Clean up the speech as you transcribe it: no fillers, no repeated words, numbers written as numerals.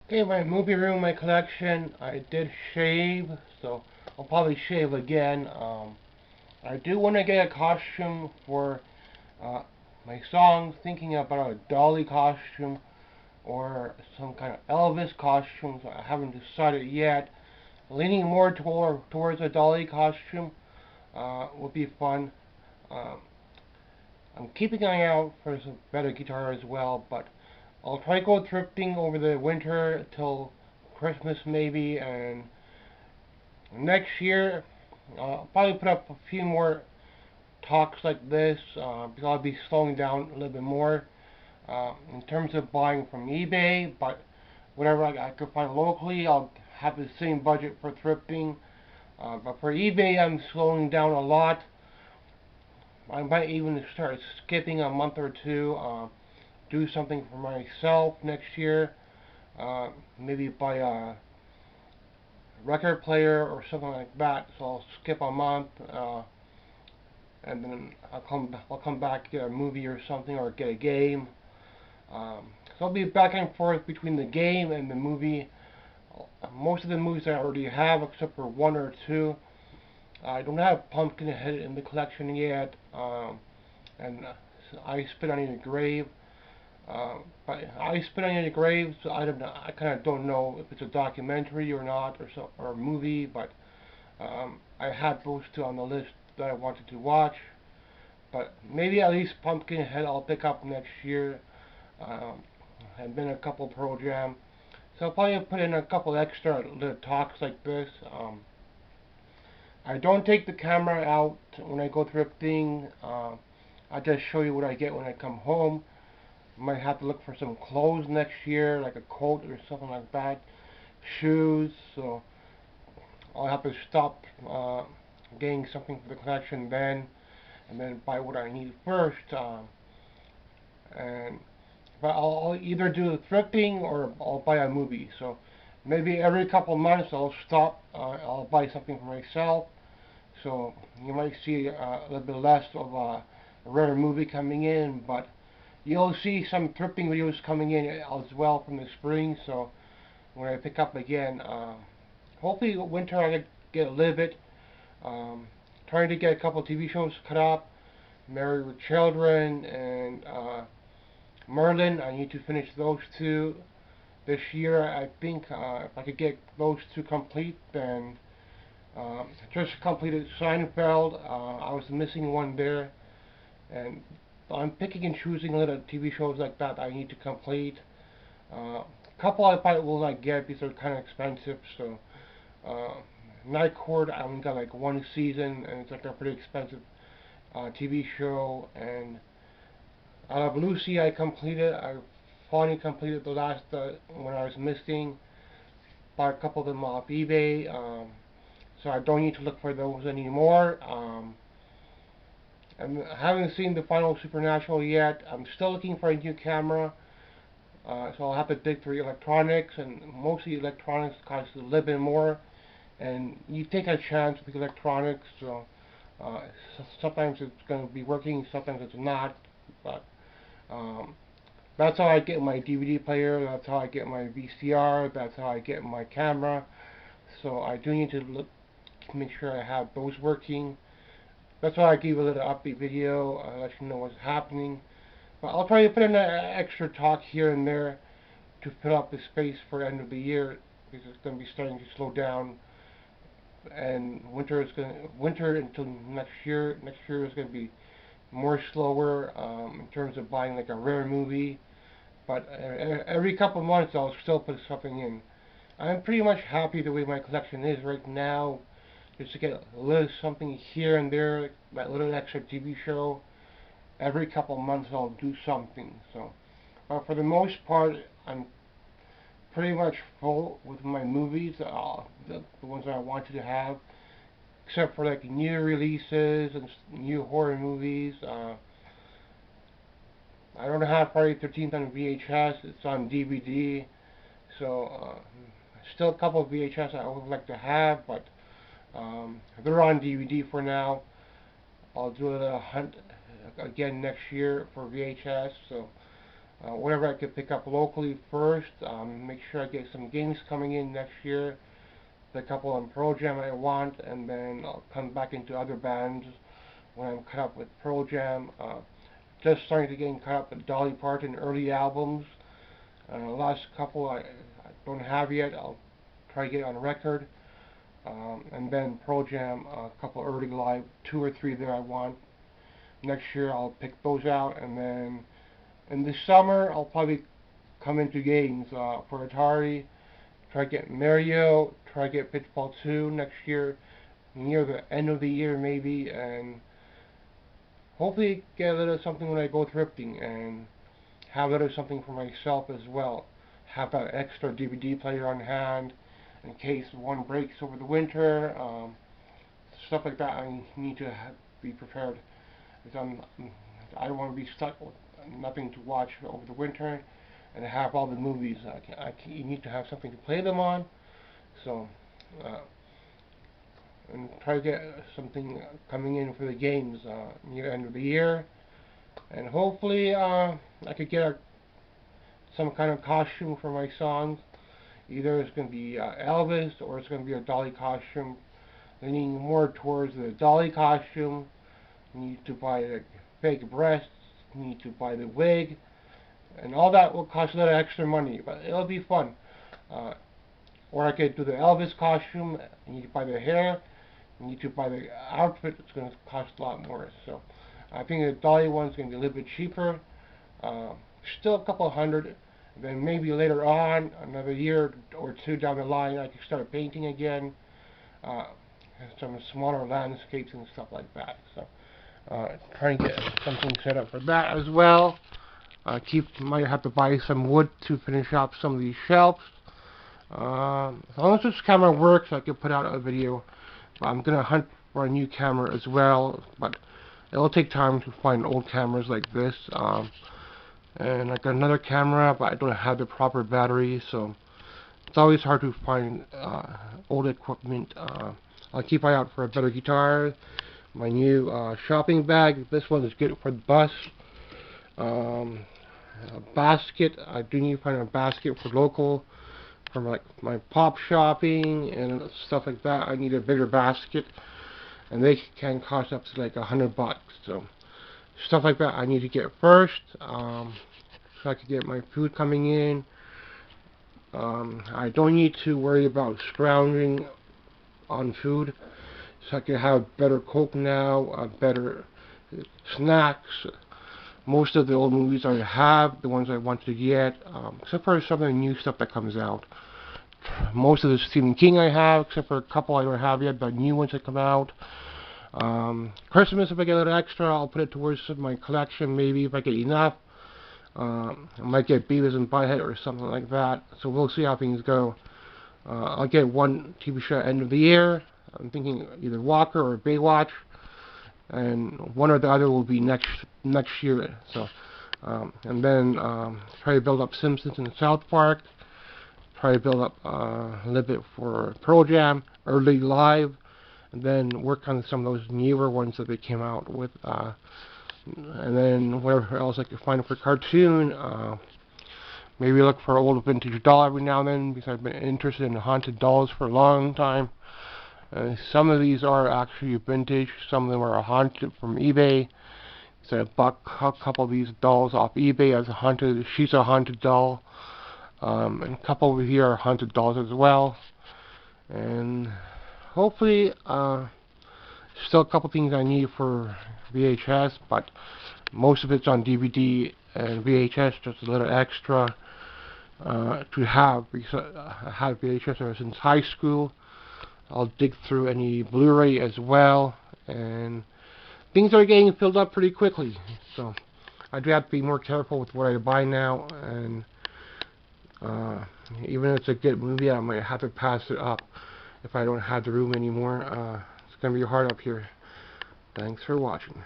Okay, my movie room, my collection, I did shave, so I'll probably shave again. I do want to get a costume for uh, my song, thinking about a Dolly costume or some kind of Elvis costume. So I haven't decided yet. Leaning more towards a Dolly costume would be fun. Um, I'm keeping an eye out for some better guitar as well, but I'll try to go thrifting over the winter till Christmas maybe, and next year I'll probably put up a few more talks like this because I'll be slowing down a little bit more in terms of buying from eBay, but whatever I could find locally, I'll have the same budget for thrifting. But for eBay, I'm slowing down a lot. I might even start skipping a month or two, do something for myself next year. Maybe buy a record player or something like that. So I'll skip a month, and then I'll come back, get a movie or something, or get a game. So I'll be back and forth between the game and the movie. Most of the movies I already have, except for one or two. I don't have Pumpkinhead in the collection yet, and I Spit on Your Grave. But I Spit on Your Grave, so I don't know. I kind of don't know if it's a documentary or not, or a movie. But I had those two on the list that I wanted to watch. But maybe at least Pumpkinhead I'll pick up next year. Um, and then a couple Pearl Jam. So I'll probably put in a couple extra little talks like this. I don't take the camera out when I go thrifting. I just show you what I get when I come home. Might have to look for some clothes next year, like a coat or something like that. Shoes. So I'll have to stop getting something for the collection then, and then buy what I need first. And but I'll either do thrifting or I'll buy a movie. So maybe every couple months I'll stop. I'll buy something for myself. So you might see a little bit less of a rare movie coming in, but you'll see some thrifting videos coming in as well from the spring. So when I pick up again, hopefully winter I get a little bit. Um, Trying to get a couple TV shows cut up. Married with Children and Merlin. I need to finish those two this year. I think if I could get those two complete, then just completed Seinfeld. I was missing one there, and I'm picking and choosing little TV shows like that I need to complete. A couple I probably will not get because they're kind of expensive. So uh, Night Court, I only got like one season, and it's like a pretty expensive TV show. And Lucy, I completed. I finally completed the last when I was missing. Bought a couple of them off eBay. So I don't need to look for those anymore. I haven't seen the final Supernatural yet. I'm still looking for a new camera, so I'll have to dig through electronics, and mostly electronics costs a little bit more, and you take a chance with electronics. So uh, sometimes it's going to be working, sometimes it's not, but um, that's how I get my DVD player. That's how I get my VCR. That's how I get my camera. So I do need to look, make sure I have those working. That's why I gave a little update video, let you know what's happening. But I'll try to put in an extra talk here and there to fill up the space for end of the year because it's going to be starting to slow down. And winter until next year. Next year is going to be more slower in terms of buying like a rare movie. But every couple of months I'll still put something in. I'm pretty much happy the way my collection is right now. Just to get a little something here and there, that little extra TV show. Every couple of months I'll do something. So, for the most part, I'm pretty much full with my movies, the ones that I wanted to have, except for like new releases and new horror movies. I don't have Friday the 13th on VHS. It's on DVD. So, still a couple of VHS I would like to have, but they're on DVD for now. I'll do a hunt again next year for VHS. So whatever I can pick up locally first. Make sure I get some games coming in next year. The couple on Pearl Jam I want, and then I'll come back into other bands when I'm caught up with Pearl Jam. Just starting to get caught up with Dolly Parton early albums. The last couple I don't have yet. I'll try to get on record. And then Pearl Jam, a couple early live, 2 or 3 that I want. Next year I'll pick those out, and then in the summer I'll probably come into games for Atari. Try to get Mario, try to get Pitfall 2 next year, near the end of the year maybe, and hopefully get a little something when I go thrifting, and have a little something for myself as well. Have that extra DVD player on hand in case one breaks over the winter. Stuff like that I need to be prepared. I don't want to be stuck with nothing to watch over the winter, and have all the movies. You need to have something to play them on. So, and try to get something coming in for the games near the end of the year. And hopefully I could get some kind of costume for my songs. Either it's going to be Elvis, or it's going to be a Dolly costume. Leaning more towards the Dolly costume. You need to buy the fake breasts, you need to buy the wig, and all that will cost a little extra money, but it'll be fun. Or I could do the Elvis costume. You need to buy the hair, you need to buy the outfit. It's going to cost a lot more. So I think the Dolly one's going to be a little bit cheaper. Still a couple hundred. Then maybe later on, another year or 2 down the line, I can start painting again. Some smaller landscapes and stuff like that. So trying to get something set up for that as well. Might have to buy some wood to finish up some of these shelves. As long as this camera works, I can put out a video. I'm gonna hunt for a new camera as well, but it'll take time to find old cameras like this. And I got another camera, but I don't have the proper battery, so it's always hard to find old equipment. I'll keep an eye out for a better guitar. My new shopping bag. This one is good for the bus. A basket. I do need to find a basket for local, for like my pop shopping and stuff like that. I need a bigger basket, and they can cost up to like $100. So stuff like that I need to get first, so I can get my food coming in. I don't need to worry about scrounging on food, so I can have better Coke now, better snacks. Most of the old movies I have, the ones I want to get, except for some of the new stuff that comes out. Most of the Stephen King I have, except for a couple I don't have yet, but new ones that come out. Christmas, if I get a little extra, I'll put it towards my collection, maybe if I get enough. I might get Beavis and Butthead or something like that, so we'll see how things go. I'll get one TV show at the end of the year. I'm thinking either Walker or Baywatch, and one or the other will be next year. So, and then try to build up Simpsons and South Park. Try to build up a little bit for Pearl Jam, early live, and then work on some of those newer ones that they came out with. And then whatever else I could find for cartoon. Maybe look for an old vintage doll every now and then, because I've been interested in haunted dolls for a long time. Some of these are actually vintage, some of them are haunted from eBay. So I bought a couple of these dolls off eBay as a haunted. She's a haunted doll. And a couple over here are haunted dolls as well. And hopefully, still a couple things I need for VHS, but most of it's on DVD and VHS, just a little extra to have, because I had VHS ever since high school. I'll dig through any Blu-ray as well, and things are getting filled up pretty quickly, so I do have to be more careful with what I buy now. And even if it's a good movie, I might have to pass it up if I don't have the room anymore. It's gonna be hard up here. Thanks for watching.